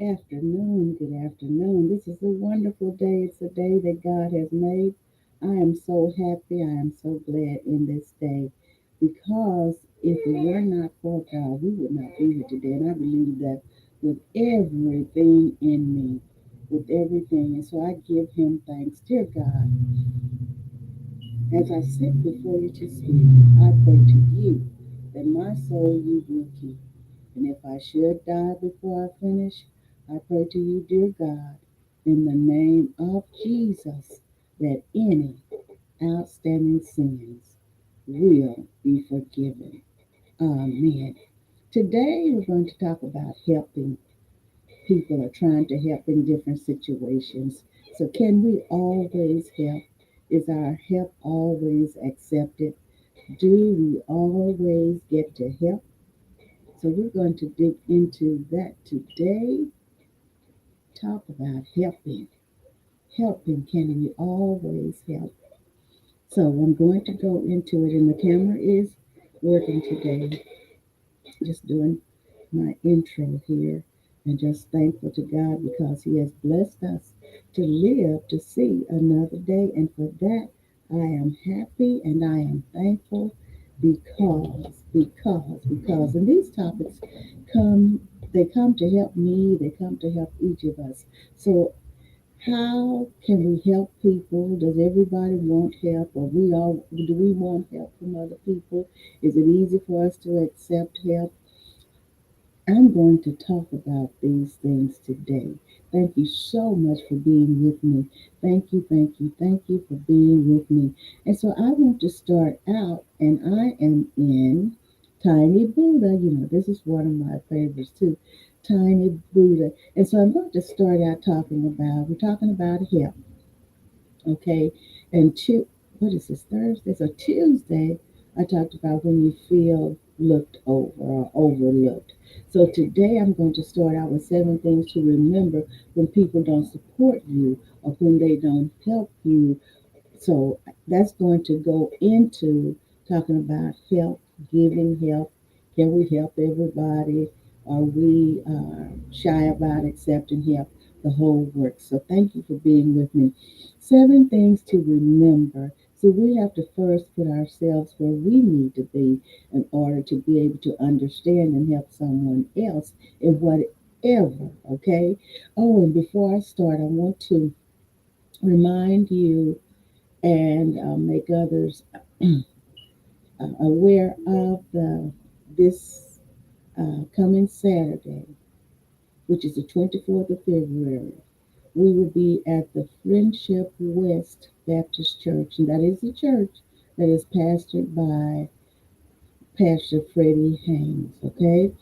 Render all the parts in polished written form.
afternoon. Good afternoon. This is a wonderful day. It's a day that God has made. I am so happy. I am so glad in this day because if it were not for God, we would not be here today. And I believe that with everything in me, with everything. And so I give Him thanks. Dear God, as I sit before you to speak, I pray to you that my soul you will keep. And if I should die before I finish, I pray to you, dear God, in the name of Jesus, that any outstanding sins will be forgiven. Amen. Today we're going to talk about helping people or trying to help in different situations. So, can we always help? Is our help always accepted? Do we always get to help? So, we're going to dig into that today. Talk about helping. Helping, can we always help? So, I'm going to go into it, and the camera is working today. Just doing my intro here and just thankful to God because He has blessed us to live to see another day. And for that, I am happy and I am thankful because, and these topics come, they come to help me, they come to help each of us. So, how can we help people? Does everybody want help, or do we want help from other people? Is it easy for us to accept help? I'm going to talk about these things today. Thank you so much for being with me. Thank you for being with me. And so I want to start out, and I am in Tiny Buddha. You know, this is one of my favorites too, Tiny Buddha. And so I'm going to start out we're talking about help, okay? And what is this, Thursday? So Tuesday, I talked about when you feel looked over or overlooked. So today I'm going to start out with 7 things to remember when people don't support you or when they don't help you. So that's going to go into talking about help, giving help. Can we help everybody? Are we shy about accepting help? The whole works. So thank you for being with me. 7 things to remember. So we have to first put ourselves where we need to be in order to be able to understand and help someone else in whatever. Okay. Oh, and before I start, I want to remind you and make others aware of the this coming Saturday, which is the 24th of February. We will be at the Friendship West Baptist Church, and that is the church that is pastored by Pastor Freddie Haynes, okay,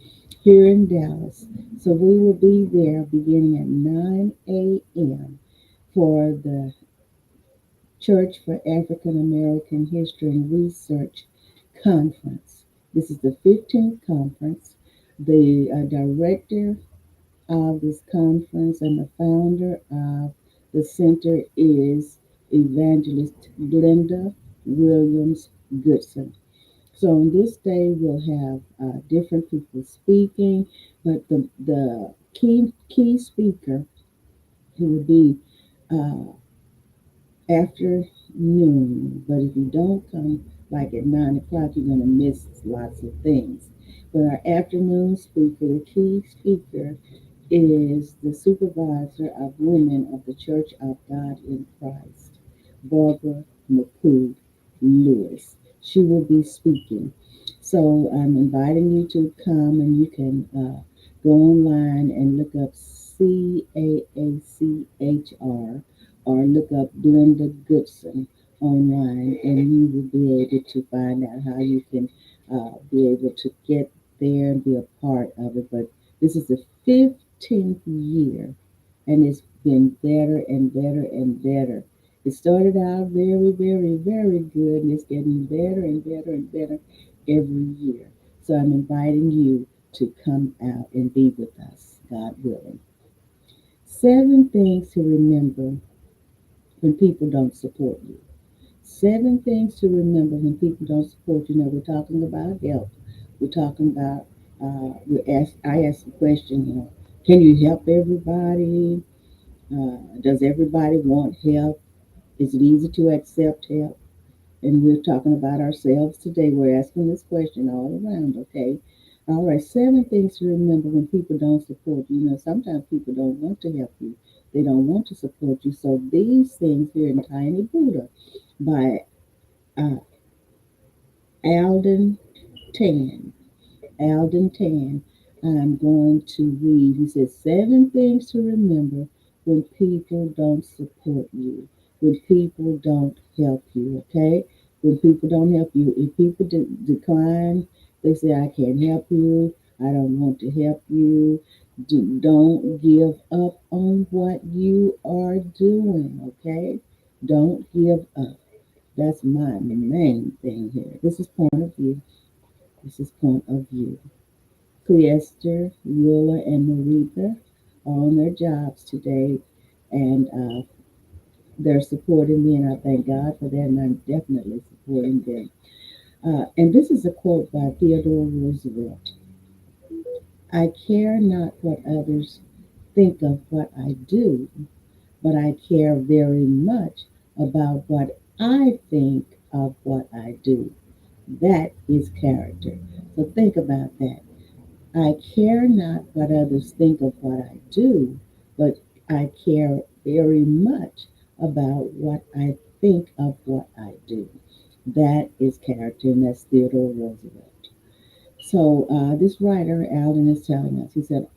here in Dallas. So we will be there beginning at 9 a.m. for the Church for African American History and Research Conference. This is the 15th conference. The director of this conference and the founder of the center is Evangelist Glenda Williams Goodson. So on this day, we'll have different people speaking, but the key speaker who will be uh, afternoon. But if you don't come like at 9 o'clock, you're going to miss lots of things. But our afternoon speaker, the key speaker, is the supervisor of women of the Church of God in Christ, Barbara McCool Lewis. She will be speaking. So I'm inviting you to come, and you can go online and look up CAACHR or look up Glenda Goodson online, and you will be able to find out how you can be able to get there and be a part of it. But this is the 15th year, and it's been better and better and better. It started out very good, and it's getting better and better and better every year. So I'm inviting you to come out and be with us, God willing. 7 things to remember when people don't support you. 7 things to remember when people don't support you. Now we're talking about help. We're talking about I asked the question, Can you help everybody? Does everybody want help? Is it easy to accept help? And we're talking about ourselves today. We're asking this question all around, okay? All right, 7 things to remember when people don't support you. You know, sometimes people don't want to help you, they don't want to support you. So, these things here in Tiny Buddha by uh, Alden Tan. Alden Tan. I'm going to read. He says, 7 things to remember when people don't support you, when people don't help you, okay? When people don't help you, if people decline, they say, I can't help you, I don't want to help you. Don't give up on what you are doing, okay? Don't give up. That's my main thing here. This is point of view. This is point of view. Cleester, Eula, and Maritha are on their jobs today, and they're supporting me, and I thank God for that, and I'm definitely supporting them. And this is a quote by Theodore Roosevelt. I care not what others think of what I do, but I care very much about what I think of what I do. That is character. So think about that. I care not what others think of what I do, but I care very much about what I think of what I do. That is character, and that's Theodore Roosevelt. So, this writer, Alden, is telling us, he said,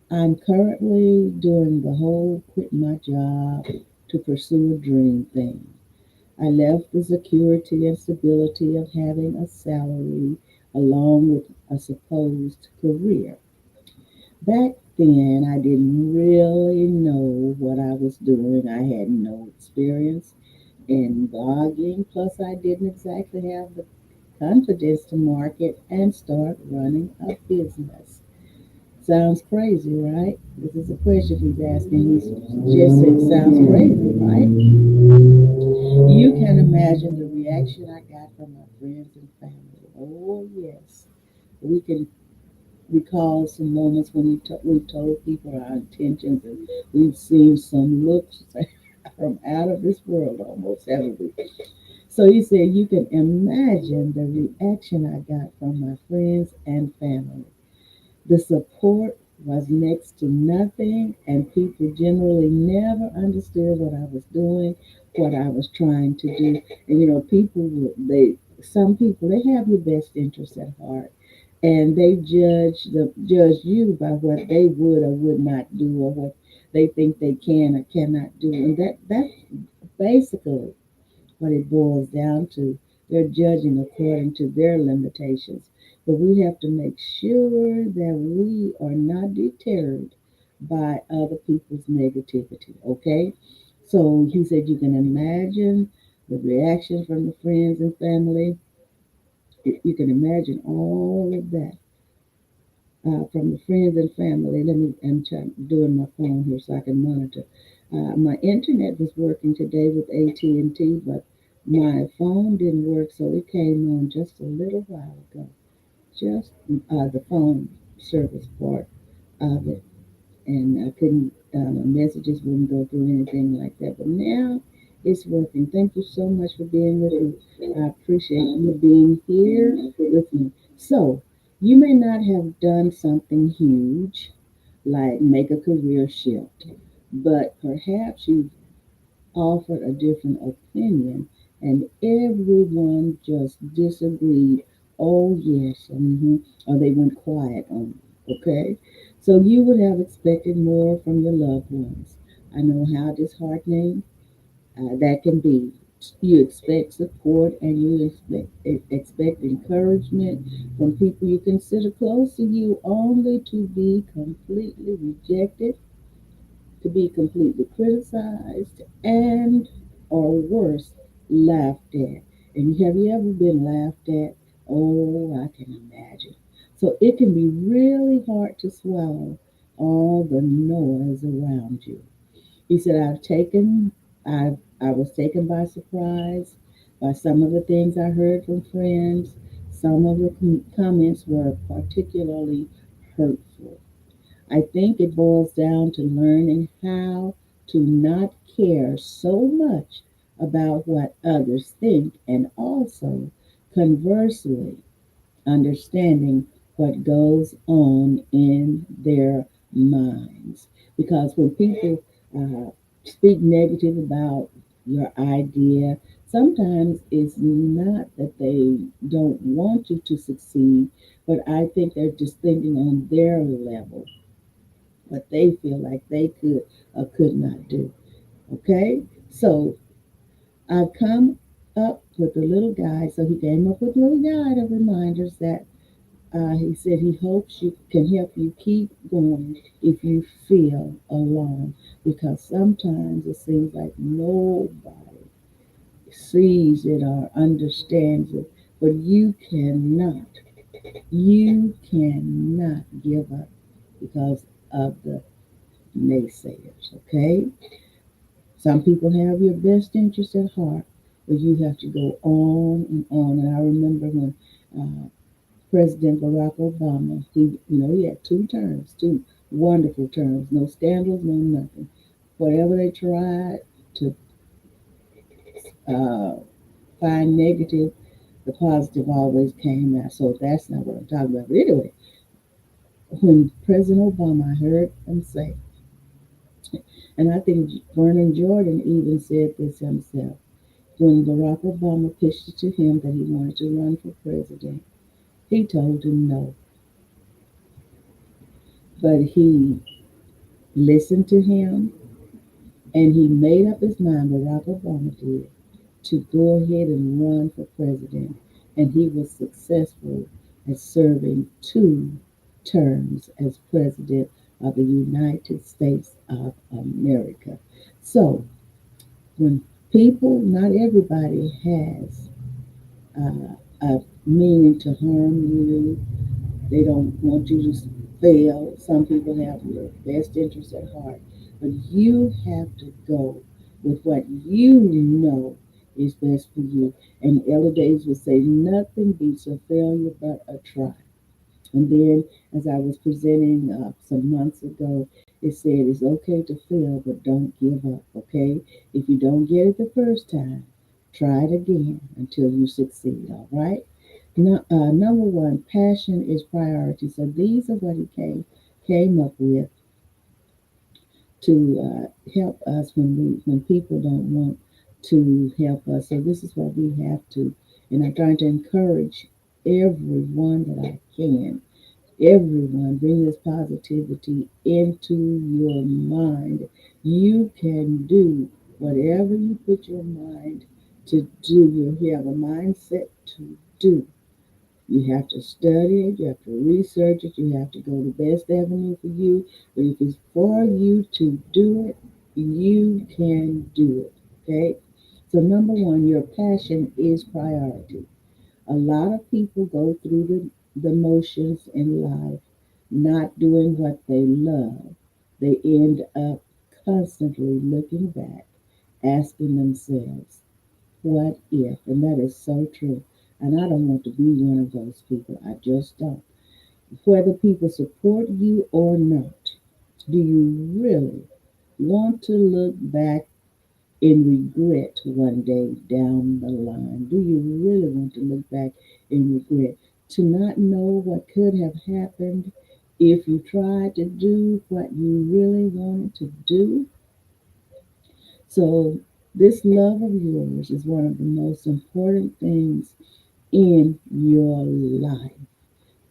I'm currently doing the whole quit my job to pursue a dream thing. I left the security and stability of having a salary along with a supposed career. Back then, I didn't really know what I was doing. I had no experience in blogging, plus, I didn't exactly have the confidence to market and start running a business. Sounds crazy, right? This is a question he's asking. He just said, sounds crazy, right? You can imagine the reaction I got from my friends and family. Oh, yes. We can recall some moments when we told people our intentions, and we've seen some looks from out of this world almost, haven't we? So he said, you can imagine the reaction I got from my friends and family. The support was next to nothing, and people generally never understood what I was doing, what I was trying to do. And you know, some people, they have your best interests at heart, and they judge you by what they would or would not do, or what they think they can or cannot do. And that's basically what it boils down to. They're judging according to their limitations. But we have to make sure that we are not deterred by other people's negativity, okay? So he said you can imagine the reaction from the friends and family. You can imagine all of that from the friends and family. I'm doing my phone here so I can monitor. My internet was working today with AT&T, but my phone didn't work, so it came on just a little while ago. Just the phone service part of it, and I couldn't. My messages wouldn't go through anything like that. But now it's working. Thank you so much for being with me. I appreciate you being here with me. So you may not have done something huge like make a career shift, but perhaps you offered a different opinion and everyone just disagreed. Oh, yes, or they went quiet on you, okay? So you would have expected more from your loved ones. I know how disheartening that can be. You expect support and you expect encouragement from people you consider close to you, only to be completely rejected, to be completely criticized, and, or worse, laughed at. And have you ever been laughed at? Oh, I can imagine. So it can be really hard to swallow all the noise around you. He said, I was taken by surprise by some of the things I heard from friends. Some of the comments were particularly hurtful. I think it boils down to learning how to not care so much about what others think, and also, conversely, understanding what goes on in their minds. Because when people uh, speak negative about your idea, sometimes it's not that they don't want you to succeed, but I think they're just thinking on their level, what they feel like they could or could not do. Okay? So I've come up with a little guide. So he came up with a little guide of reminders that he said he hopes you can help you keep going if you feel alone, because sometimes it seems like nobody sees it or understands it, but you cannot give up because of the naysayers. Okay, some people have your best interest at heart, but you have to go on and on. And I remember when President Barack Obama, he had 2 terms, 2 wonderful terms, no scandals, no nothing. Whatever they tried to uh, find negative, the positive always came out. So that's not what I'm talking about. But anyway, when President Obama, I heard him say, and I think Vernon Jordan even said this himself, when Barack Obama pitched it to him that he wanted to run for president, he told him no, but he listened to him. And he made up his mind, Barack Obama did, to go ahead and run for president. And he was successful at serving 2 terms as president of the United States of America. So when people, not everybody has a meaning to harm you, they don't want you to fail. Some people have your best interest at heart. But you have to go with what you know is best for you. And Ella Days would say, nothing beats a failure but a try. And then, as I was presenting some months ago, it said it's okay to fail, but don't give up, okay? If you don't get it the first time, try it again until you succeed, all right? No, number one, passion is priority. So these are what he came up with to help us when people don't want to help us. So this is what we have to, and I'm trying to encourage everyone that I can. Everyone, bring this positivity into your mind. You can do whatever you put your mind to do. You have a mindset to do. You have to study it, you have to research it, you have to go the best avenue for you. But if it's for you to do it, you can do it. Okay? So, number one, your passion is priority. A lot of people go through the motions in life, not doing what they love. They end up constantly looking back, asking themselves, what if? And that is so true. And I don't want to be one of those people. I just don't. Whether people support you or not, do you really want to look back in regret one day down the line? Do you really want to look back in regret? To not know what could have happened if you tried to do what you really wanted to do? So, this love of yours is one of the most important things in your life.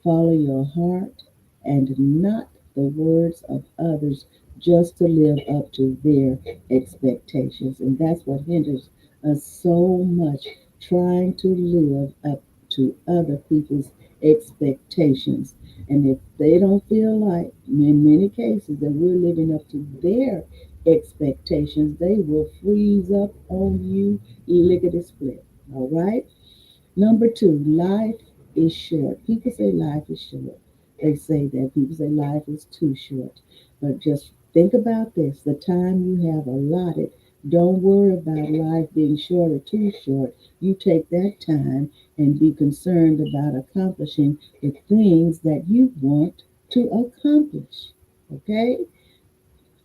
Follow your heart and not the words of others just to live up to their expectations. And that's what hinders us so much, trying to live up to other people's expectations. And if they don't feel like, in many cases, that we're living up to their expectations, they will freeze up on you lickety split. All right? Number two, life is short. People say life is short. They say that. People say life is too short. But just think about this, the time you have allotted. Don't worry about life being short or too short. You take that time and be concerned about accomplishing the things that you want to accomplish. Okay?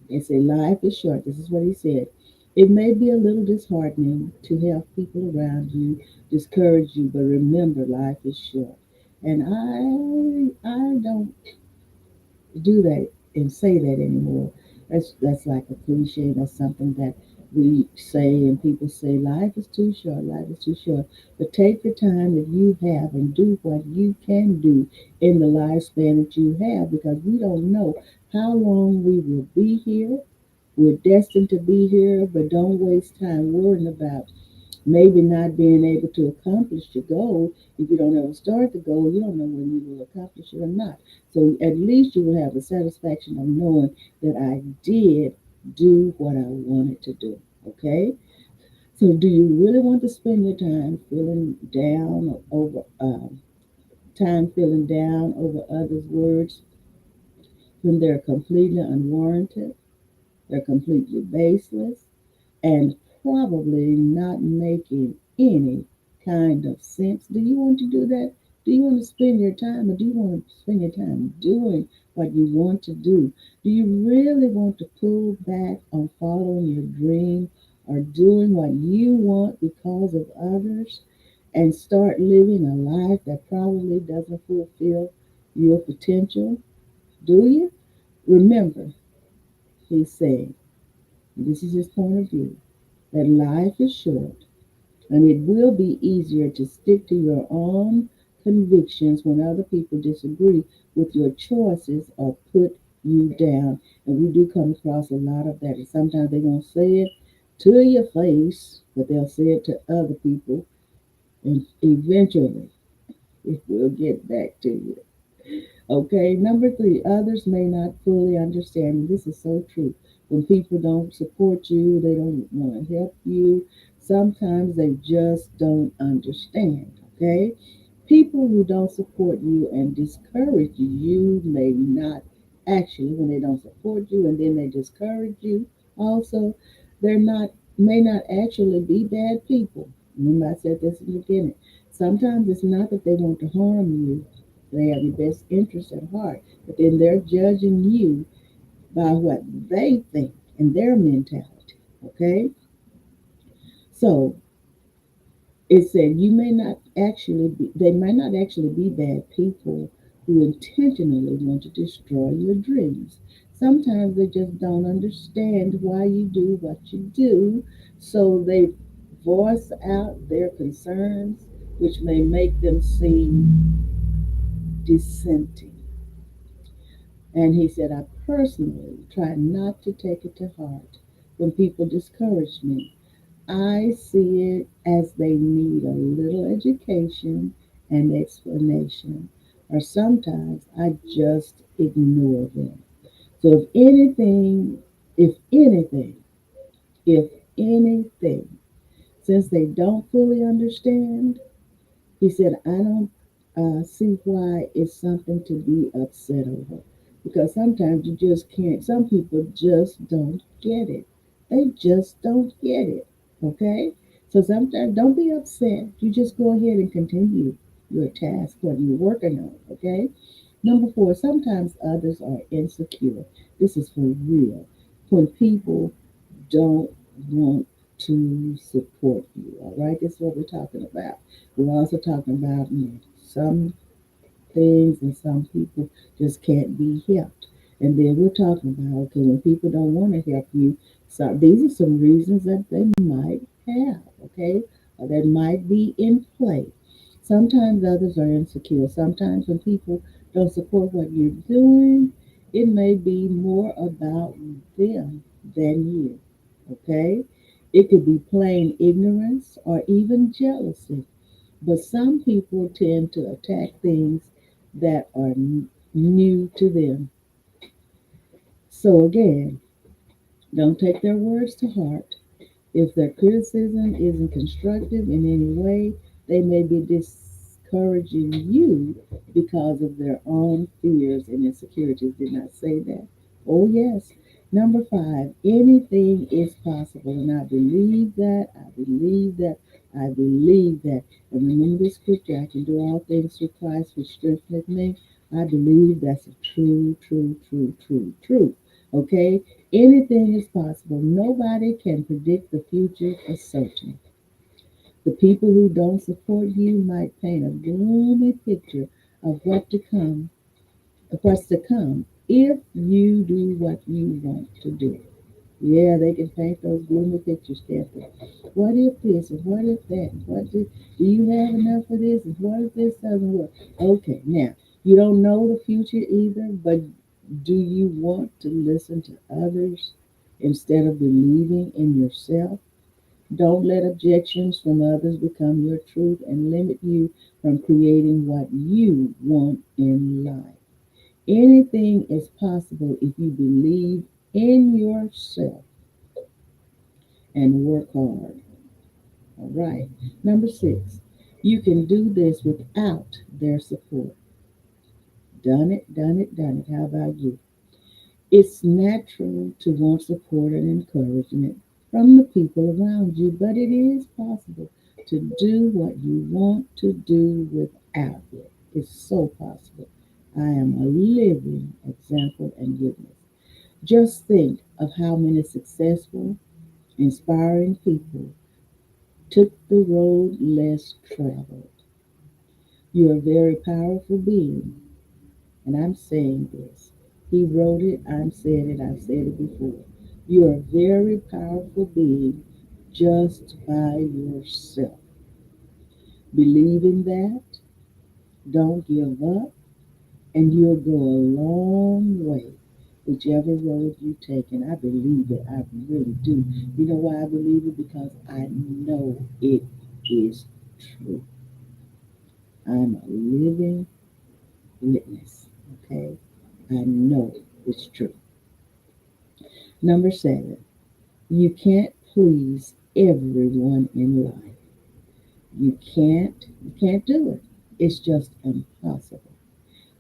They say life is short. This is what he said. It may be a little disheartening to have people around you discourage you, but remember life is short. And I don't do that and say that anymore. That's like a cliche. That's something that we say and people say life is too short, life is too short. But take the time that you have and do what you can do in the lifespan that you have because we don't know how long we will be here. We're destined to be here, but don't waste time worrying about maybe not being able to accomplish your goal. If you don't ever start the goal, you don't know when you will accomplish it or not. So at least you will have the satisfaction of knowing that I did do what I wanted to do. Okay? So do you really want to spend your time feeling down over others' words when they're completely unwarranted, they're completely baseless, and probably not making any kind of sense. Do you want to do that? Do you want to spend your time or do you want to spend your time doing what you want to do? Do you really want to pull back on following your dream or doing what you want because of others and start living a life that probably doesn't fulfill your potential? Do you? Remember, he's saying, this is his point of view, that life is short and it will be easier to stick to your own convictions when other people disagree with your choices or put you down. And we do come across a lot of that. And sometimes they won't say it to your face, but they'll say it to other people. And eventually it will get back to you. Okay, number three, others may not fully understand. And this is so true. When people don't support you, they don't want to help you. Sometimes they just don't understand. Okay, people who don't support you and discourage you may not actually, when they don't support you and then they discourage you, also, they're not, may not actually be bad people. Remember, I said this in the beginning. Sometimes it's not that they want to harm you, they have your best interest at heart, but then they're judging you by what they think and their mentality. Okay? So it said you may not actually be, they might not actually be bad people who intentionally want to destroy your dreams. Sometimes they just don't understand why you do what you do, so they voice out their concerns, which may make them seem dissenting. And he said, I personally try not to take it to heart when people discourage me. I see it as they need a little education and explanation, or sometimes I just ignore them. So if anything, if anything, since they don't fully understand, he said, I don't see why it's something to be upset over. Because sometimes you just can't, some people just don't get it. They just don't get it. Okay? So sometimes don't be upset. You just go ahead and continue your task, what you're working on. Okay? Number four, sometimes others are insecure. This is for real. When people don't want to support you. All right, this is what we're talking about. We're also talking about some things and some people just can't be helped. And then we're talking about okay, when people don't want to help you, so these are some reasons that they might have, okay, or that might be in play. Sometimes others are insecure. Sometimes when people don't support what you're doing, it may be more about them than you. Okay? It could be plain ignorance or even jealousy. But some people tend to attack things that are new to them. So again, don't take their words to heart. If their criticism isn't constructive in any way, they may be discouraging you because of their own fears and insecurities. Did not say that. Oh, yes. Number five, anything is possible. And I believe that. I believe that. I believe that. And remember the scripture I can do all things through Christ which strengtheneth me. I believe that's a true, true, true, true, true. Okay? Anything is possible. Nobody can predict the future for certain. The people who don't support you might paint a gloomy picture of what's to come if you do what you want to do. Yeah, they can paint those gloomy pictures, can't they? What if this and what if that? Do you have enough of this? And what if this doesn't work? Okay, now you don't know the future either, but do you want to listen to others instead of believing in yourself? Don't let objections from others become your truth and limit you from creating what you want in life. Anything is possible if you believe in yourself and work hard. All right. Number six, you can do this without their support. Done it, done it, done it. How about you? It's natural to want support and encouragement from the people around you, but it is possible to do what you want to do without it. It's so possible. I am a living example and witness. Just think of how many successful, inspiring people took the road less traveled. You're a very powerful being, and I'm saying this. He wrote it, I'm saying it, I've said it before. You're a very powerful being just by yourself. Believe in that, don't give up, and you'll go a long way, whichever road you take. And I believe it, I really do. You know why I believe it? Because I know it is true. I'm a living witness. Okay? I know it's true. Number seven, you can't please everyone in life. You can't do it. It's just impossible.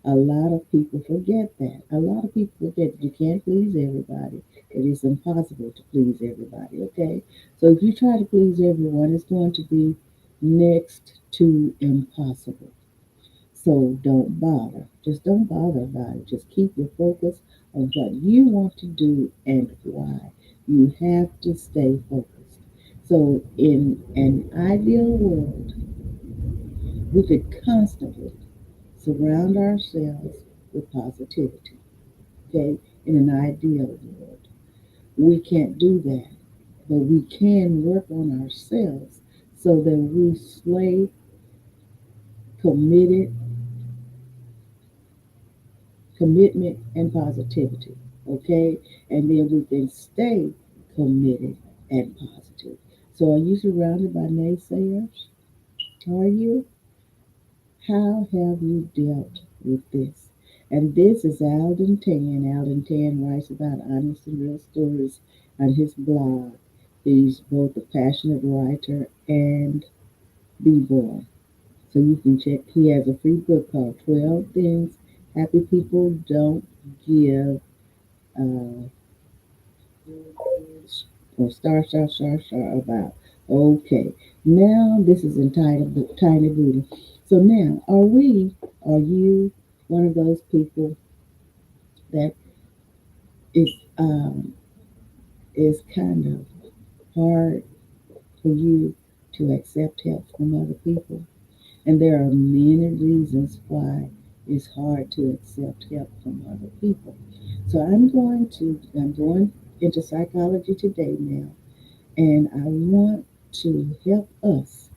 A lot of people forget that. A lot of people forget that you can't please everybody. It is impossible to please everybody, okay? So if you try to please everyone, it's going to be next to impossible. So don't bother. Just don't bother about it. Just keep your focus on what you want to do and why. You have to stay focused. So in an ideal world, we could constantly surround ourselves with positivity. Okay? In an ideal world. We can't do that. But we can work on ourselves so that we stay committed commitment and positivity. Okay? And then we can stay committed and positive. So are you surrounded by naysayers? Are you? How have you dealt with this? And this is Alden Tan. Alden Tan writes about honest and real stories on his blog. He's both a passionate writer and b-boy. So you can check. He has a free book called 12 Things Happy People Don't Give uh, or star about. Okay, now this is entitled The Tiny Booty. So now, are you one of those people that is um, is kind of hard for you to accept help from other people? And there are many reasons why it's hard to accept help from other people. So I'm going into psychology today now, and I want to help us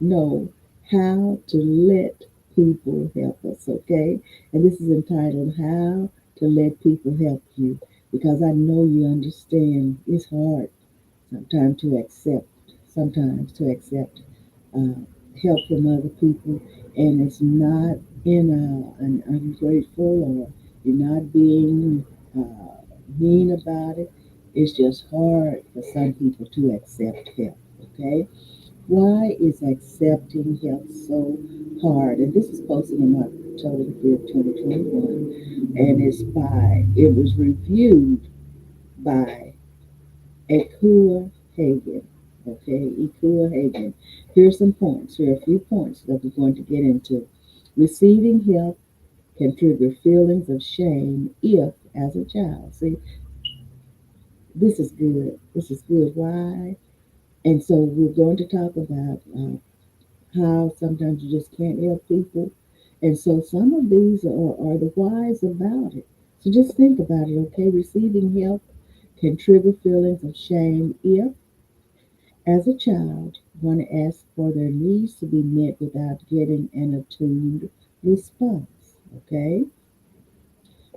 know how to let people help us, okay? And this is entitled How to Let People Help You, because I know you understand it's hard sometimes to accept uh, help from other people, and it's not in an ungrateful or you're not being mean about it. It's just hard for some people to accept help, okay? Why is accepting help so hard? And this is posted on October the 5th, 2021. And it was reviewed by Ekua Hagen. Okay, Ekua Hagen. Here are some points. Here are a few points that we're going to get into. Receiving help can trigger feelings of shame if, as a child, see, this is good. This is good. Why? And so we're going to talk about how sometimes you just can't help people. And so some of these are the whys about it. So just think about it, okay? Receiving help can trigger feelings of shame if, as a child, one asks for their needs to be met without getting an attuned response, okay?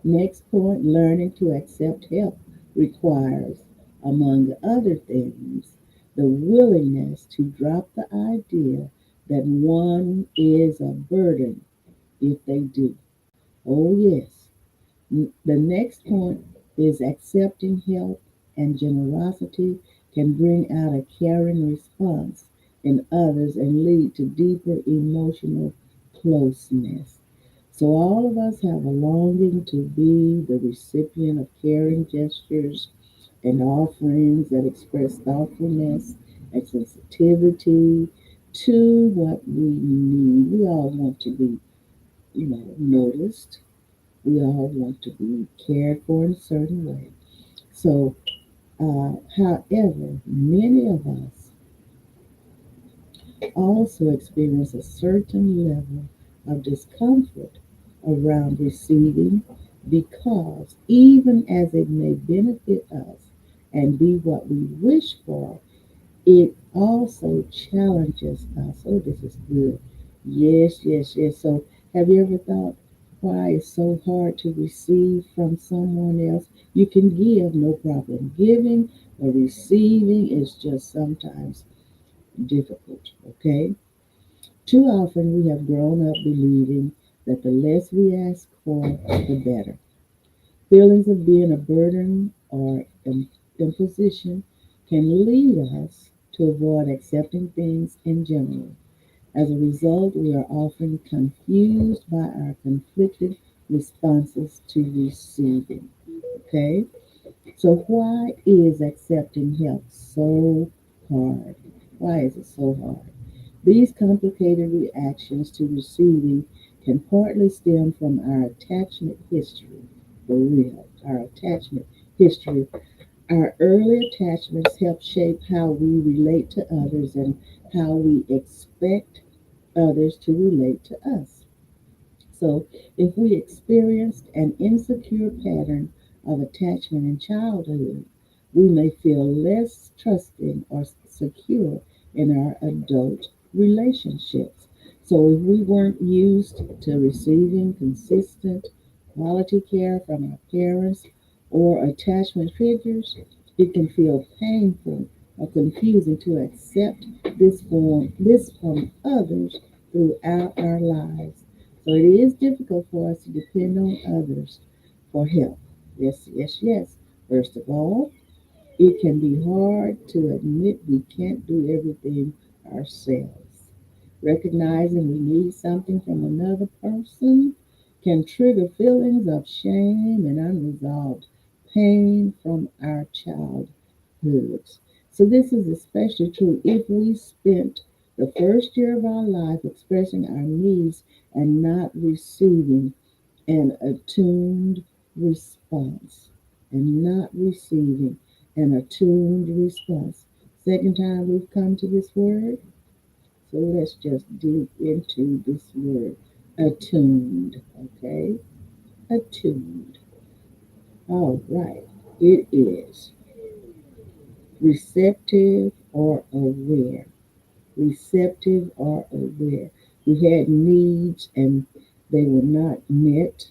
Next point, learning to accept help requires, among other things, the willingness to drop the idea that one is a burden if they do. Oh, yes. The next point is accepting help and generosity can bring out a caring response in others and lead to deeper emotional closeness. So, all of us have a longing to be the recipient of caring gestures and offerings that express thoughtfulness and sensitivity to what we need. We all want to be, noticed. We all want to be cared for in a certain way. So, however, many of us also experience a certain level of discomfort around receiving because even as it may benefit us and be what we wish for, it also challenges us. Oh, this is good. Yes, yes, yes. So, have you ever thought why it's so hard to receive from someone else? You can give, no problem. Giving or receiving is just sometimes difficult, okay? Too often we have grown up believing that the less we ask for, the better. Feelings of being a burden or imposition can lead us to avoid accepting things in general. As a result, we are often confused by our conflicted responses to receiving. Okay? So, why is accepting help so hard? Why is it so hard? These complicated reactions to receiving can partly stem from our attachment history. For real, our attachment history. Our early attachments help shape how we relate to others and how we expect others to relate to us. So, if we experienced an insecure pattern of attachment in childhood, we may feel less trusting or secure in our adult relationships. So, if we weren't used to receiving consistent quality care from our parents or attachment figures, it can feel painful or confusing to accept this from others throughout our lives. So it is difficult for us to depend on others for help. Yes, yes, yes. First of all, it can be hard to admit we can't do everything ourselves. Recognizing we need something from another person can trigger feelings of shame and unresolved pain from our childhoods. So, this is especially true if we spent the first year of our life expressing our needs and not receiving an attuned response. And not receiving an attuned response. Second time we've come to this word, so let's just dig into this word attuned, okay? Attuned. All right. It is receptive or aware. Receptive or aware. We had needs and they were not met,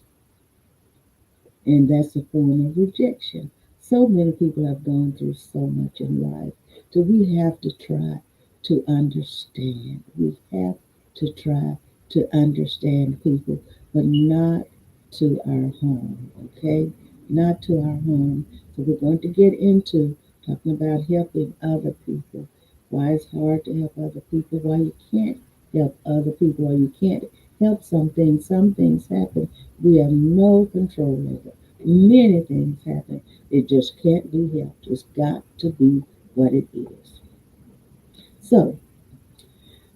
and that's a form of rejection. So many people have gone through so much in life. So we have to try to understand. We have to try to understand people, but not to our harm, okay? Not to our harm. So we're going to get into talking about helping other people. Why it's hard to help other people, why you can't help other people, why you can't help some things. Some things happen we have no control over. Many things happen. It just can't be helped. It's got to be what it is. So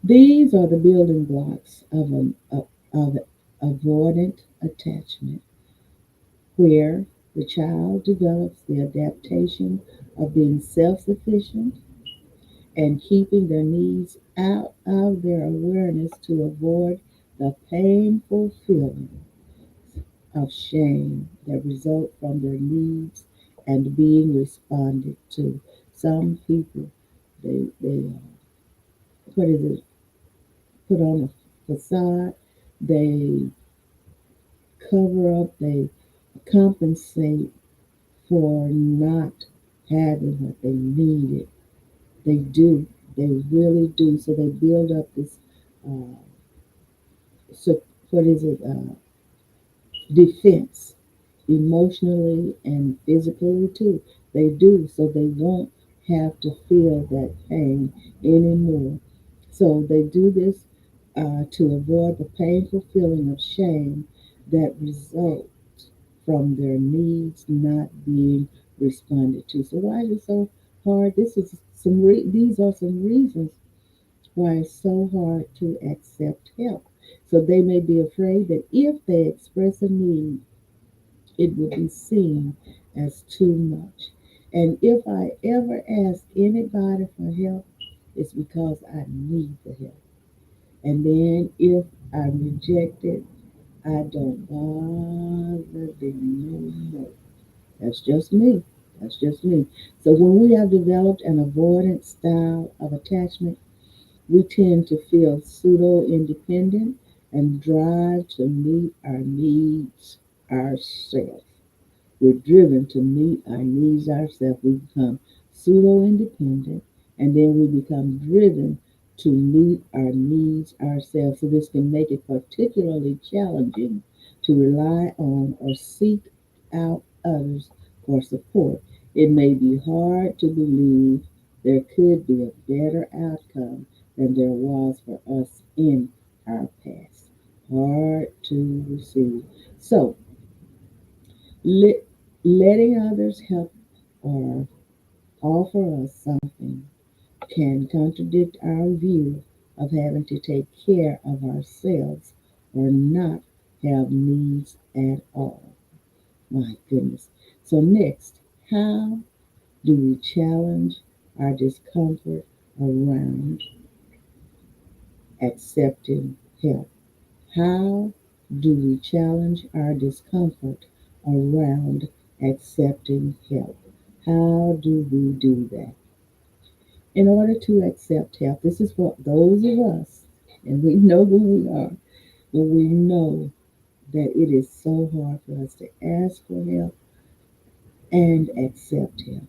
these are the building blocks of avoidant attachment, where the child develops the adaptation of being self sufficient and keeping their needs out of their awareness to avoid the painful feeling of shame that result from their needs and being responded to. Some people, what is it, put on a facade, they cover up, they compensate for not having what they needed. They do, they really do. So they build up this, uh, so what is it, defense, emotionally and physically too. They do, so they won't have to feel that pain anymore. So they do this to avoid the painful feeling of shame that results from their needs not being responded to. So why is it so hard? This is these are some reasons why it's so hard to accept help. So they may be afraid that if they express a need, it will be seen as too much. And if I ever ask anybody for help, it's because I need the help. And then if I'm rejected, I don't bother them no more. That's just me. That's just me. So when we have developed an avoidant style of attachment, we tend to feel pseudo independent and drive to meet our needs ourselves. We're driven to meet our needs ourselves. We become pseudo independent and then we become driven to meet our needs ourselves. So, this can make it particularly challenging to rely on or seek out others for support. It may be hard to believe there could be a better outcome than there was for us in our past. Hard to receive. So, let, letting others help or offer us something can contradict our view of having to take care of ourselves or not have needs at all. My goodness. So, next, how do we challenge our discomfort around accepting help? How do we challenge our discomfort around accepting help? How do we do that? In order to accept help, this is for those of us, and we know who we are, but we know that it is so hard for us to ask for help and accept help.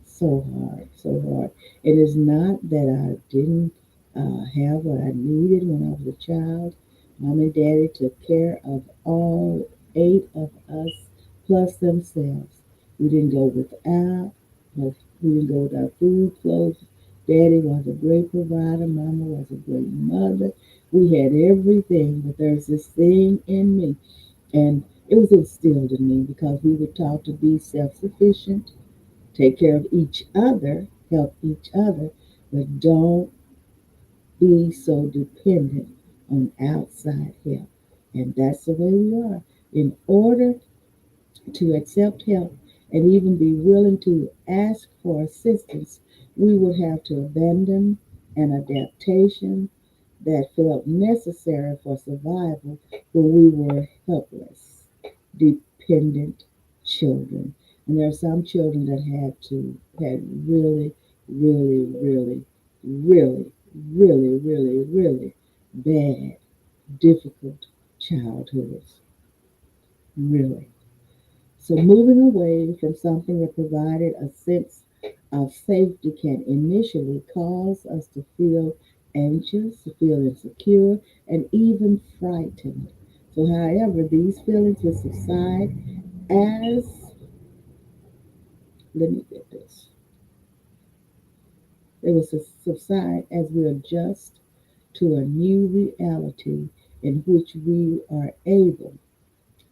So hard, so hard. It is not that I didn't have what I needed when I was a child. Mom and Daddy took care of all eight of us plus themselves. We didn't go without. No, we didn't go without food, clothes. Daddy was a great provider. Mama was a great mother. We had everything, but there's this thing in me, and it was instilled in me because we were taught to be self-sufficient, take care of each other, help each other, but don't be so dependent on outside help. And that's the way we are. In order to accept help and even be willing to ask for assistance, we would have to abandon an adaptation that felt necessary for survival when we were helpless, dependent children. And there are some children that had really, really, really, really, really, really, really bad, difficult childhoods. Really. So moving away from something that provided a sense of safety can initially cause us to feel anxious, to feel insecure, and even frightened. So, however, these feelings will subside as, let me get this, they will subside as we adjust to a new reality in which we are able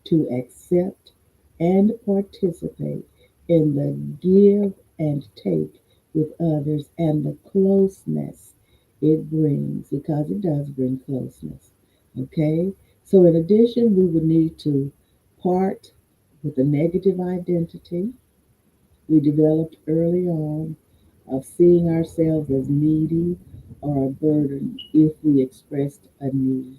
to accept and participate in the give and take with others and the closeness it brings, because it does bring closeness. Okay? So, in addition, we would need to part with the negative identity we developed early on of seeing ourselves as needy or a burden if we expressed a need.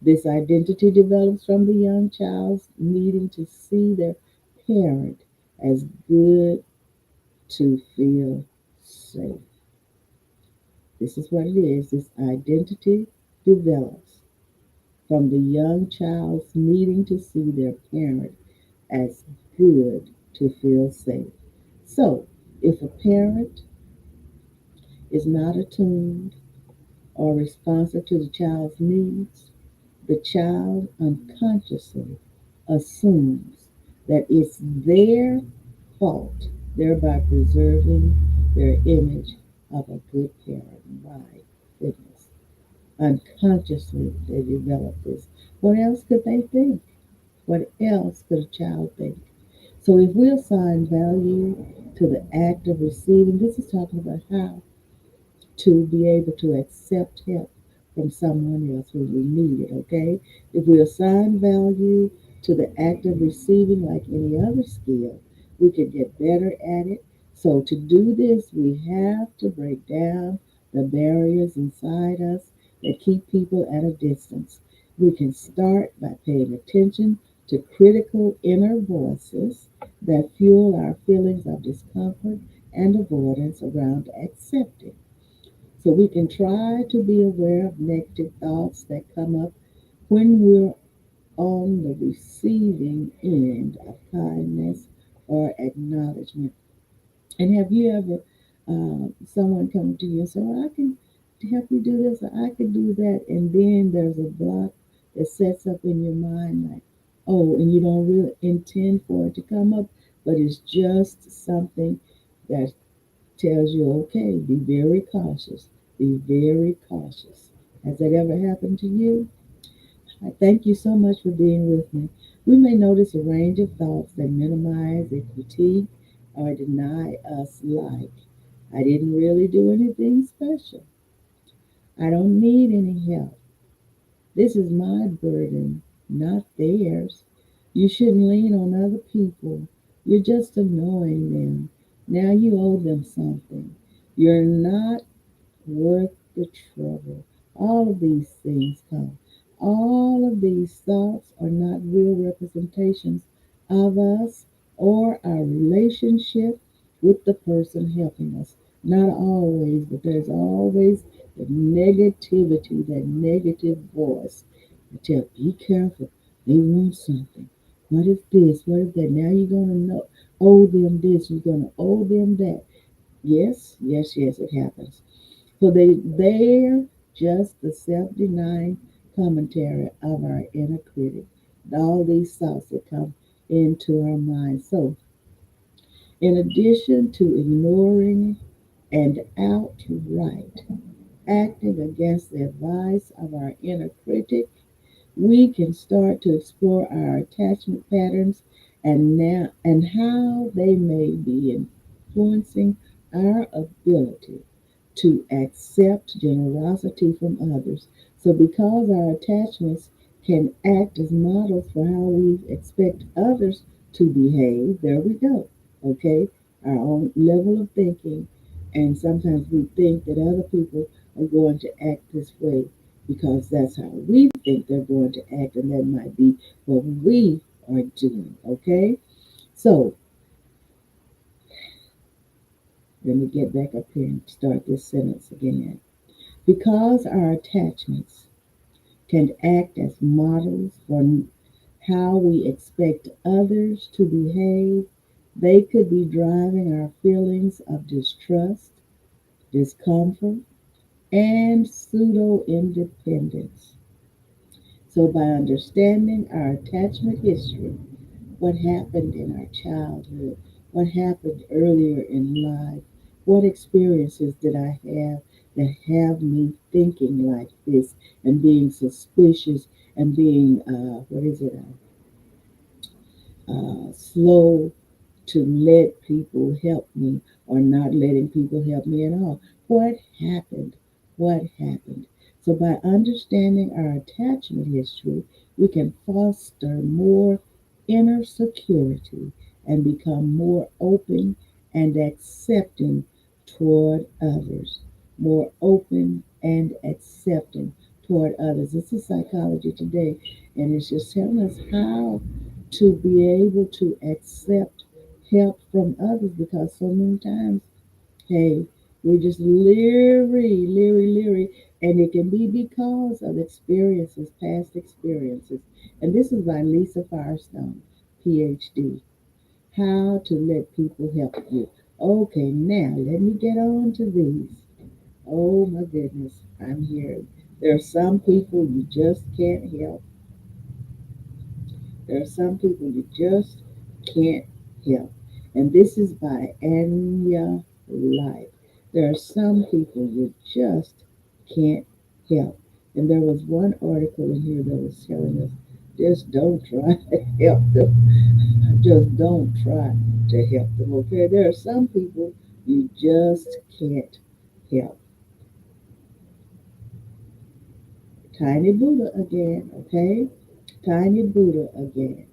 This identity develops from the young child's needing to see their parent as good to feel safe. This is what it is. This identity develops from the young child's needing to see their parent as good to feel safe. So, if a parent is not attuned or responsive to the child's needs, the child unconsciously assumes that it's their fault, thereby preserving their image of a good parent. My goodness. Unconsciously, they develop this. What else could they think? What else could a child think? So, if we assign value to the act of receiving, this is talking about how to be able to accept help from someone else when we need it, okay? If we assign value to the act of receiving like any other skill, we can get better at it. So, to do this, we have to break down the barriers inside us that keep people at a distance. We can start by paying attention to critical inner voices that fuel our feelings of discomfort and avoidance around accepting. So we can try to be aware of negative thoughts that come up when we're on the receiving end of kindness or acknowledgement. And have you ever someone come to you and say, "Well, I can help you do this, or I can do that," and then there's a block that sets up in your mind, like, "Oh," and you don't really intend for it to come up, but it's just something that tells you, okay, be very cautious. Be very cautious. Has that ever happened to you? I thank you so much for being with me. We may notice a range of thoughts that minimize and critique or deny us, like, I didn't really do anything special. I don't need any help. This is my burden, not theirs. You shouldn't lean on other people. You're just annoying them. Now you owe them something. You're not worth the trouble. All of these things come. All of these thoughts are not real representations of us or our relationship with the person helping us. Not always, but there's always the negativity, that negative voice that tell, be careful, they want something. What if this? What if that? Now you're gonna know owe them this, you're gonna owe them that. Yes, yes, yes, it happens. So they're just the self-denying commentary of our inner critic. All these thoughts that come into our minds. So in addition to ignoring and outright acting against the advice of our inner critic, we can start to explore our attachment patterns and how they may be influencing our ability to accept generosity from others. So because our attachments can act as models for how we expect others to behave, there we go. Okay? Our own level of thinking, and sometimes we think that other people are going to act this way because that's how we think they're going to act, and that might be what we are doing. Okay? So let me get back up here and start this sentence again. Because our attachments can act as models for how we expect others to behave, they could be driving our feelings of distrust, discomfort, and pseudo independence. So, by understanding our attachment history, what happened in our childhood, what happened earlier in life, what experiences did I have that have me thinking like this and being suspicious and being, slow to let people help me or not letting people help me at all. What happened? What happened? So, by understanding our attachment history, we can foster more inner security and become more open and accepting toward others. More open and accepting toward others. This is Psychology Today, and it's just telling us how to be able to accept help from others because so many times, hey, we're just leery, and it can be because of experiences, past experiences. And this is by Lisa Firestone, PhD. How to let people help you. Okay, now let me get on to these. Oh my goodness, I'm here. There are some people you just can't help. There are some people you just can't help. And this is by Anya Light. There are some people you just can't help. And there was one article in here that was telling us just don't try to help them. Just don't try to help them, okay? There are some people you just can't help. Tiny Buddha again, okay? Tiny Buddha again.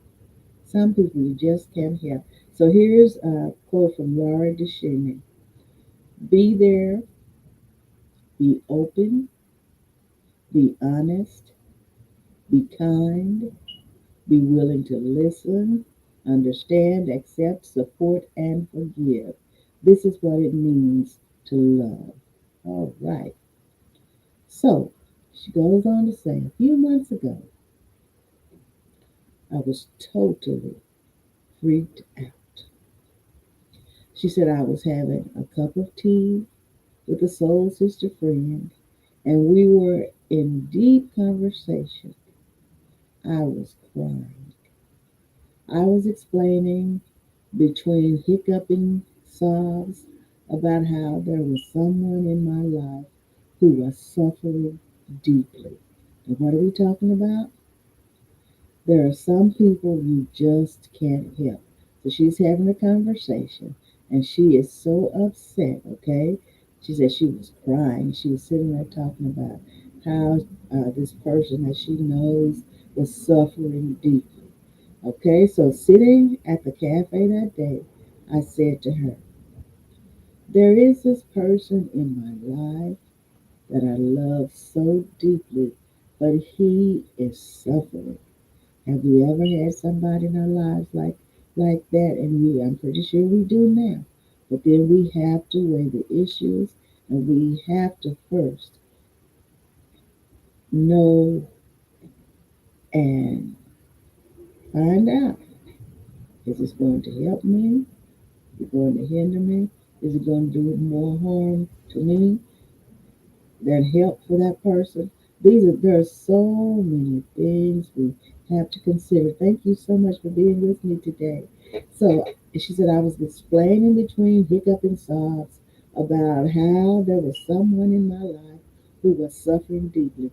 Some people you just can't help. So here's a quote from Laura Descheny. Be there, be open, be honest, be kind, be willing to listen, understand, accept, support, and forgive. This is what it means to love. All right. So she goes on to say, a few months ago, I was totally freaked out. She said I was having a cup of tea with a soul sister friend, and we were in deep conversation. I was crying. I was explaining between hiccuping sobs about how there was someone in my life who was suffering deeply. And what are we talking about? There are some people you just can't help. So she's having a conversation and she is so upset, okay? She said she was crying. She was sitting there talking about how this person that she knows was suffering deeply. Okay, so sitting at the cafe that day, I said to her, there is this person in my life that I love so deeply, but he is suffering. Have we ever had somebody in our lives like that? And I'm pretty sure we do now. But then we have to weigh the issues, and we have to first know and find out: is this going to help me? Is it going to hinder me? Is it going to do more harm to me than help for that person? There are so many things we have to consider. Thank you so much for being with me today. So she said I was explaining between hiccup and sobs about how there was someone in my life who was suffering deeply.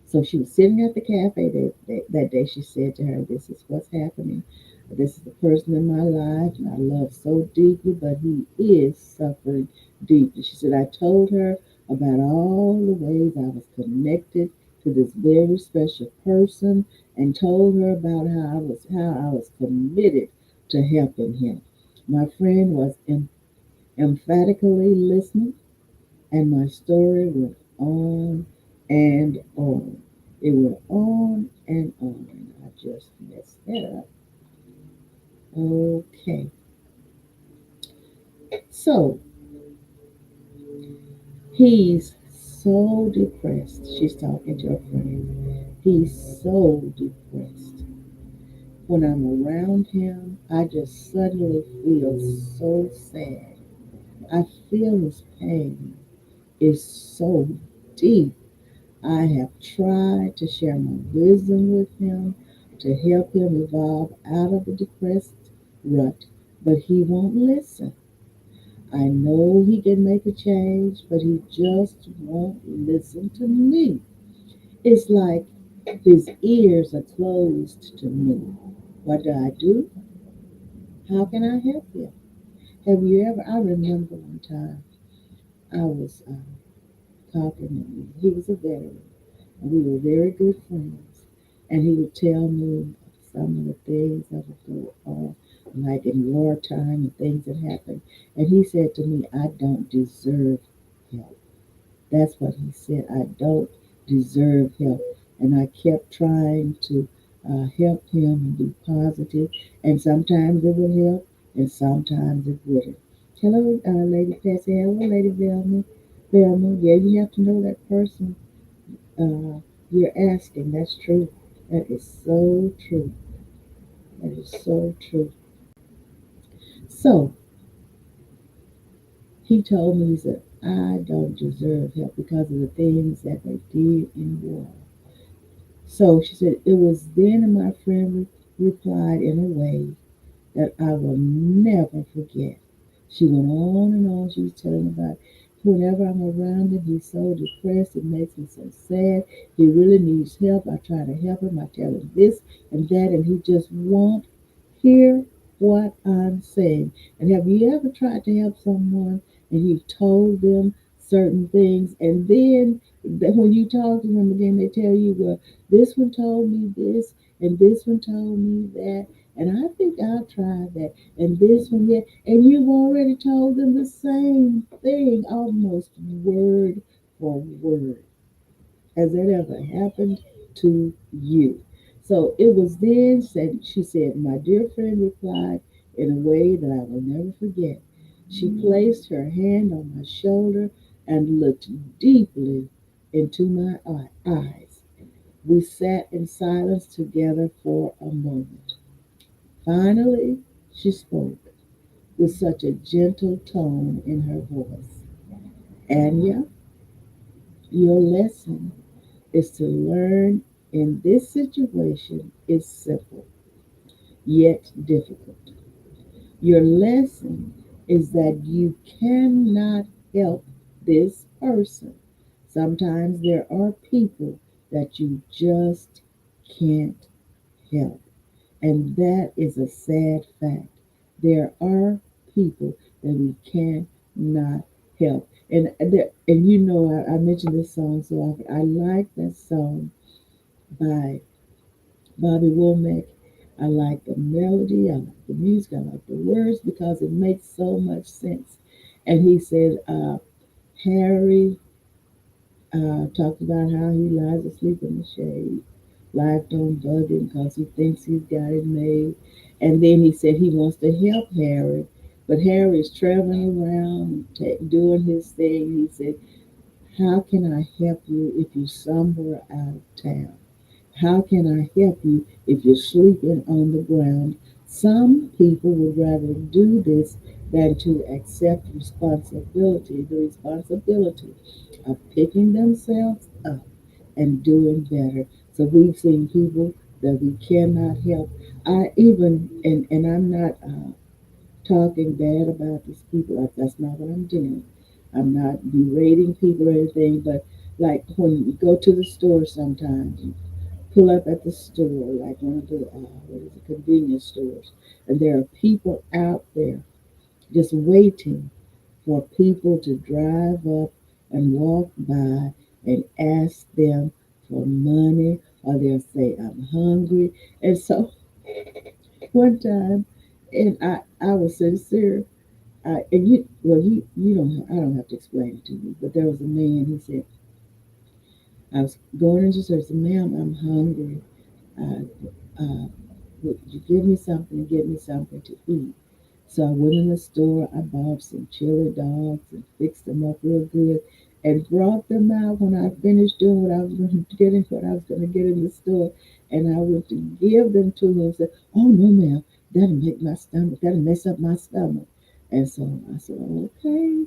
So she was sitting at the cafe that day. She said to her, this is what's happening. This is the person in my life and I love so deeply, but he is suffering deeply. She said, I told her about all the ways I was connected to this very special person and told her about how I was committed to helping him. My friend was emphatically listening and my story went on and on. It went on and on, and I just messed that up. Okay, so he's so depressed. She's talking to a friend. He's so depressed. When I'm around him, I just suddenly feel so sad. I feel his pain is so deep. I have tried to share my wisdom with him to help him evolve out of the depressed rut, but he won't listen. I know he can make a change, but he just won't listen to me. It's like his ears are closed to me. What do I do? How can I help him? Have you ever? I remember one time I was talking to me. He was a veteran, and we were very good friends. And he would tell me some of the things that would go on, like in wartime and things that happened. And he said to me, I don't deserve help. That's what he said. I don't deserve help. And I kept trying to help him and be positive. And sometimes it would help, and sometimes it wouldn't. Hello, Lady Patsy. Hello, Lady Velma. Velma, yeah, you have to know that person you're asking. That's true. That is so true. That is so true. So he told me, he said, I don't deserve help because of the things that they did in war. So she said, it was then and my friend replied in a way that I will never forget. She went on and on. She was telling about whenever I'm around him, he's so depressed. It makes me so sad. He really needs help. I try to help him. I tell him this and that, and he just won't hear what I'm saying. And have you ever tried to help someone and you've told them certain things, and then when you talk to them again, they tell you, well, this one told me this, and this one told me that, and I think I'll try that, and this one, yeah, and you've already told them the same thing, almost word for word. Has that ever happened to you? So it was then said she said, my dear friend replied in a way that I will never forget. She placed her hand on my shoulder and looked deeply into my eyes. We sat in silence together for a moment. Finally, she spoke with such a gentle tone in her voice. Anya, your lesson is to learn in this situation is simple yet difficult. Your lesson is that you cannot help this person. Sometimes there are people that you just can't help. And that is a sad fact. There are people that we cannot help. And you know, I mentioned this song so often. I like that song by Bobby Womack. I like the melody, I like the music, I like the words because it makes so much sense. And he said, Harry talked about how he lies asleep in the shade. Life don't bug him because he thinks he's got it made. And then he said he wants to help Harry, but Harry is traveling around doing his thing. He said, how can I help you if you're somewhere out of town? How can I help you if you're sleeping on the ground? Some people would rather do this than to accept the responsibility of picking themselves up and doing better. So we've seen people that we cannot help. I even, and I'm not talking bad about these people. That's not what I'm doing. I'm not berating people or anything, but like when you go to the store sometimes, you pull up at the store, like one of the what is it, convenience stores, and there are people out there just waiting for people to drive up and walk by and ask them for money, or they'll say, I'm hungry. And so one time, and I was sincere. And you don't, I don't have to explain it to you, but there was a man, he said, I was going into church, said, ma'am, I'm hungry. Uh, would you give me something, give me something to eat? So I went in the store, I bought some chili dogs and fixed them up real good and brought them out when I finished doing what I was going to get in, what I was going to get in the store. And I went to give them to him and said, oh no ma'am, that'll make my stomach, that'll mess up my stomach. And so I said, okay.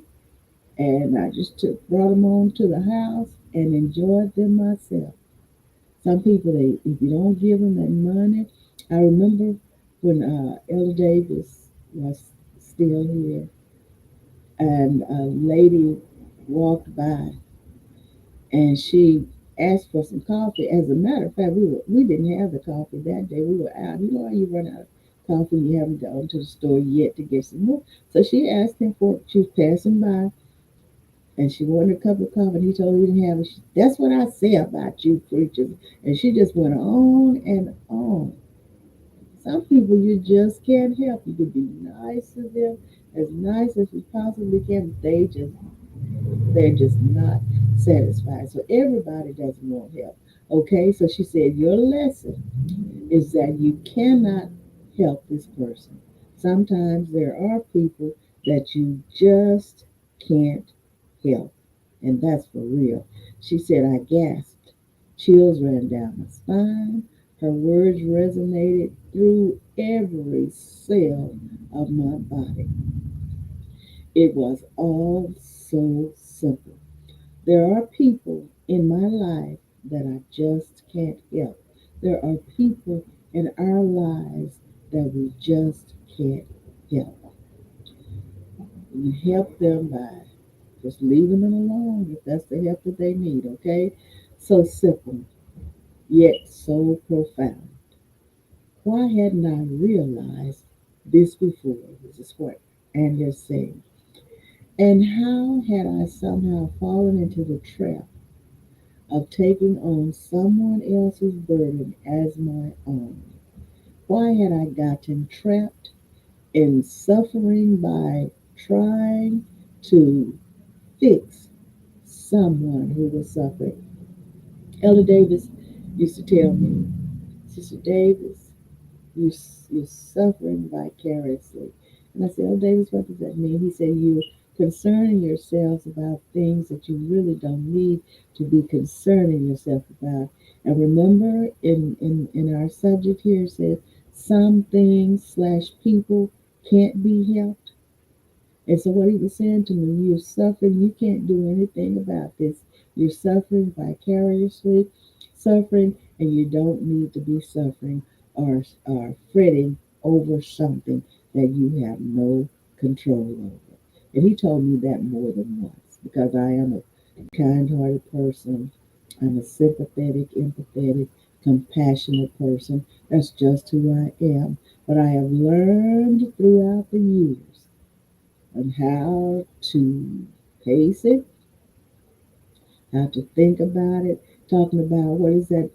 And I just brought them on to the house and enjoyed them myself. Some people, they if you don't give them that money, I remember when Elder Davis was still here, and a lady walked by, and she asked for some coffee. As a matter of fact, we didn't have the coffee that day. We were out. You know how you run out of coffee, and you haven't gone to the store yet to get some more. So she asked him for. She was passing by, And she wanted a cup of coffee, and he told her he didn't have it. That's what I say about you preachers. And she just went on and on. Some people you just can't help. You could be nice to them, as nice as you possibly can, but they're just not satisfied. So everybody doesn't want help. Okay, so she said your lesson is that you cannot help this person. Sometimes there are people that you just can't help. And that's for real. She said, I gasped. Chills ran down my spine. Her words resonated through every cell of my body. It was all so simple. There are people in my life that I just can't help. There are people in our lives that we just can't help. You help them by just leaving them alone if that's the help that they need, okay? So simple, yet so profound. Why hadn't I realized this before? This is what Anya saying. And how had I somehow fallen into the trap of taking on someone else's burden as my own? Why had I gotten trapped in suffering by trying to fix someone who was suffering? Elder Davis used to tell me, Sister Davis, you're suffering vicariously. And I said, Oh, Davis, what does that mean? He said, you're concerning yourselves about things that you really don't need to be concerning yourself about. And remember, in our subject here, it said, some things slash people can't be helped. And so what he was saying to me, you're suffering, you can't do anything about this. You're suffering vicariously, suffering, and you don't need to be suffering or fretting over something that you have no control over. And he told me that more than once because I am a kind-hearted person. I'm a sympathetic, empathetic, compassionate person. That's just who I am. But I have learned throughout the years on how to pace it, how to think about it, talking about what is that,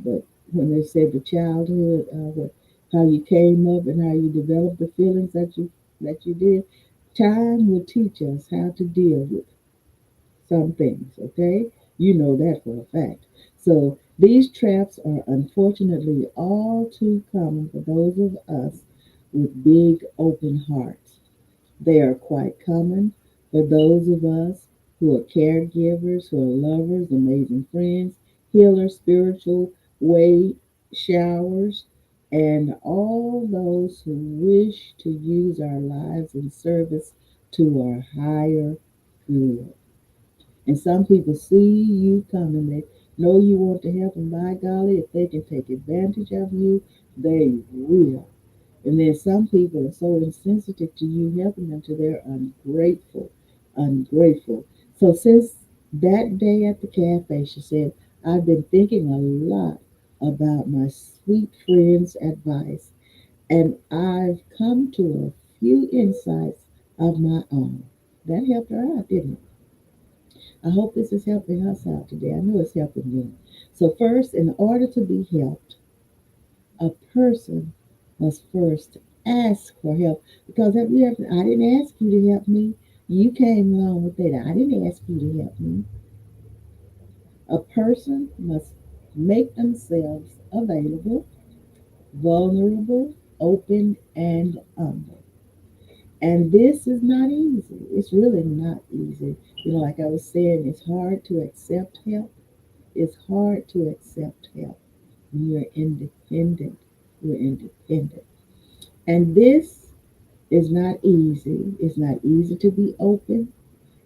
but when they say the childhood, how you came up and how you developed the feelings that you did. Time will teach us how to deal with some things, okay? You know that for a fact. So these traps are unfortunately all too common for those of us with big open hearts. They are quite common for those of us who are caregivers, who are lovers, amazing friends, healers, spiritual way showers, and all those who wish to use our lives in service to our higher good. And some people see you coming, they know you want to help, and by golly, if they can take advantage of you, they will. And then some people are so insensitive to you helping them to they're ungrateful, ungrateful. So since that day at the cafe, she said, I've been thinking a lot about my sweet friend's advice, and I've come to a few insights of my own. That helped her out, didn't it? I hope this is helping us out today. I know it's helping me. So first, in order to be helped, a person must first ask for help. Because have you ever, I didn't ask you to help me. You came along with that. I didn't ask you to help me. A person must make themselves available, vulnerable, open, and humble. And this is not easy. It's really not easy. Like I was saying, it's hard to accept help. It's hard to accept help when you're independent. You're independent. And this is not easy. It's not easy to be open.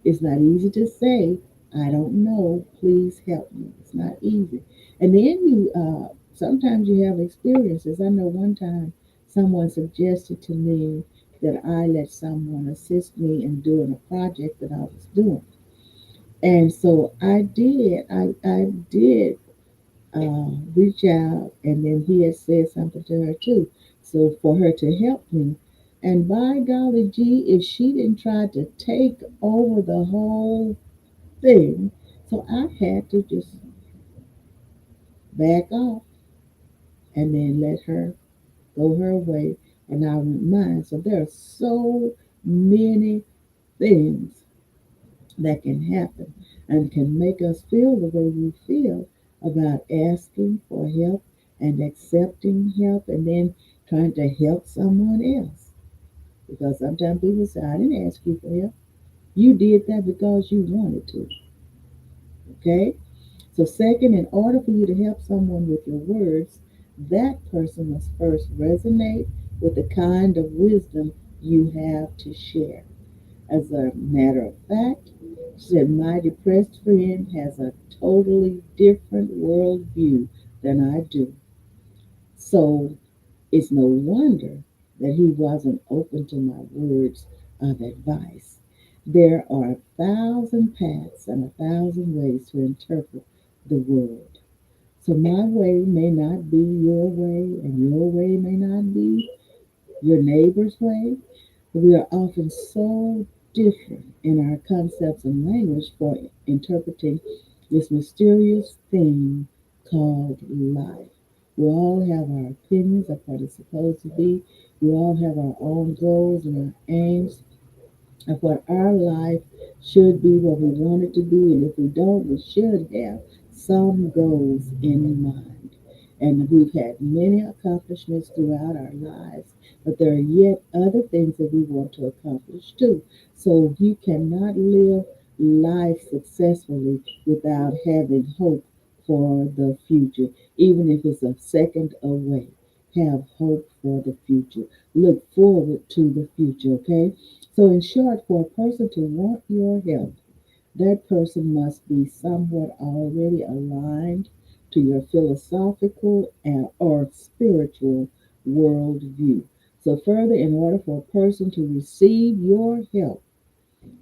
It's not easy to say, I don't know, please help me. It's not easy. And then sometimes you have experiences. I know one time someone suggested to me that I let someone assist me in doing a project that I was doing. And so I did. I did reach out, and then he had said something to her too. So for her to help me, and by golly gee, if she didn't try to take over the whole thing. So I had to just back off and then let her go her way and I went mine. So there are so many things that can happen and can make us feel the way we feel about asking for help and accepting help and then trying to help someone else. Because sometimes people say, I didn't ask you for help. You did that because you wanted to. Okay? So, second, in order for you to help someone with your words, that person must first resonate with the kind of wisdom you have to share. As a matter of fact, she said, my depressed friend has a totally different worldview than I do. So it's no wonder that he wasn't open to my words of advice. There are 1,000 paths and 1,000 ways to interpret the world. So my way may not be your way, and your way may not be your neighbor's way. We are often so different in our concepts and language for interpreting this mysterious thing called life. We all have our opinions of what it's supposed to be. We all have our own goals and our aims of what our life should be, what we want it to be, and if we don't, we should have some goals in mind. And we've had many accomplishments throughout our lives, but there are yet other things that we want to accomplish too. So you cannot live life successfully without having hope for the future, even if it's a second away. Have hope for the future. Look forward to the future, okay? So, in short, for a person to want your help, that person must be somewhat already aligned to your philosophical or spiritual worldview. So, further, in order for a person to receive your help,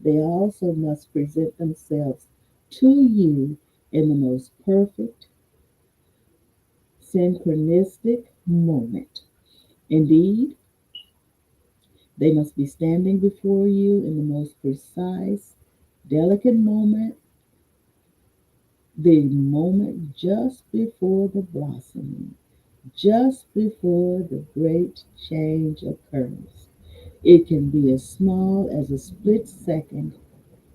they also must present themselves to you in the most perfect, synchronistic moment. Indeed, they must be standing before you in the most precise, delicate moment, the moment just before the blossoming, just before the great change occurs. It can be as small as a split second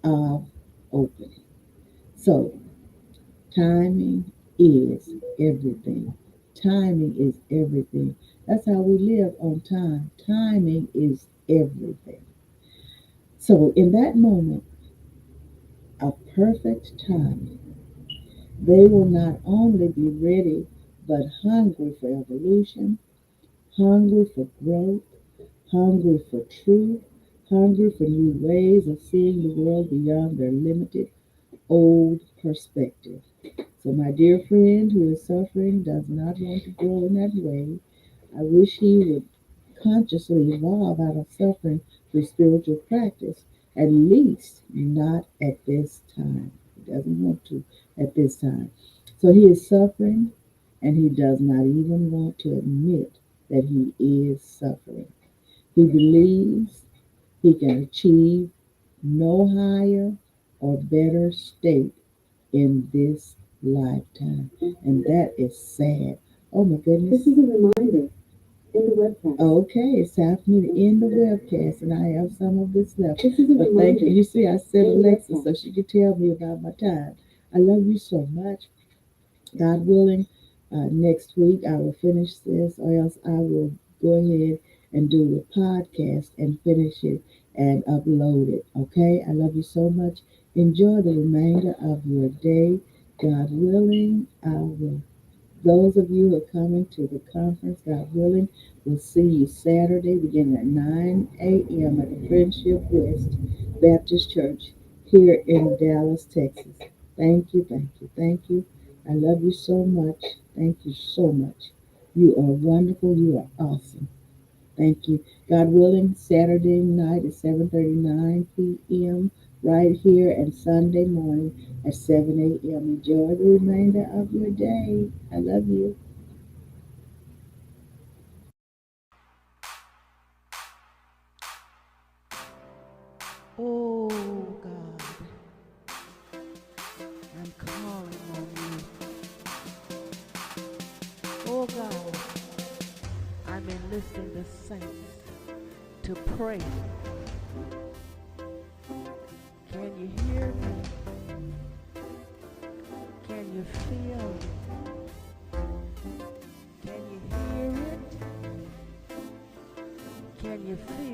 of opening. So, timing is everything. Timing is everything. That's how we live on time. Timing is everything. So, in that moment of perfect timing, they will not only be ready, but hungry for evolution, hungry for growth, hungry for truth, hungry for new ways of seeing the world beyond their limited old perspective. So, my dear friend who is suffering does not want to grow in that way. I wish he would consciously evolve out of suffering through spiritual practice, at least not at this time. He doesn't want to at this time. So he is suffering and he does not even want to admit that he is suffering. He believes he can achieve no higher or better state in this lifetime. And that is sad. Oh my goodness. This is a reminder in the webcast. Okay, it's time for me to end the webcast, and I have some of this left. This is a but thank you. You see, I said Alexa so she could tell me about my time. I love you so much. God willing, next week I will finish this, or else I will go ahead and do the podcast and finish it and upload it. Okay, I love you so much. Enjoy the remainder of your day. God willing, I will those of you who are coming to the conference, God willing, will see you Saturday beginning at 9 a.m. at the Friendship West Baptist Church here in Dallas, Texas. Thank you, thank you, thank you. I love you so much. Thank you so much. You are wonderful. You are awesome. Thank you. God willing, Saturday night at 7:39 p.m. right here, and Sunday morning at 7 a.m. Enjoy the remainder of your day. I love you. Oh God, enlisting the saints to pray. Can you hear me? Can you feel it? Can you hear it? Can you feel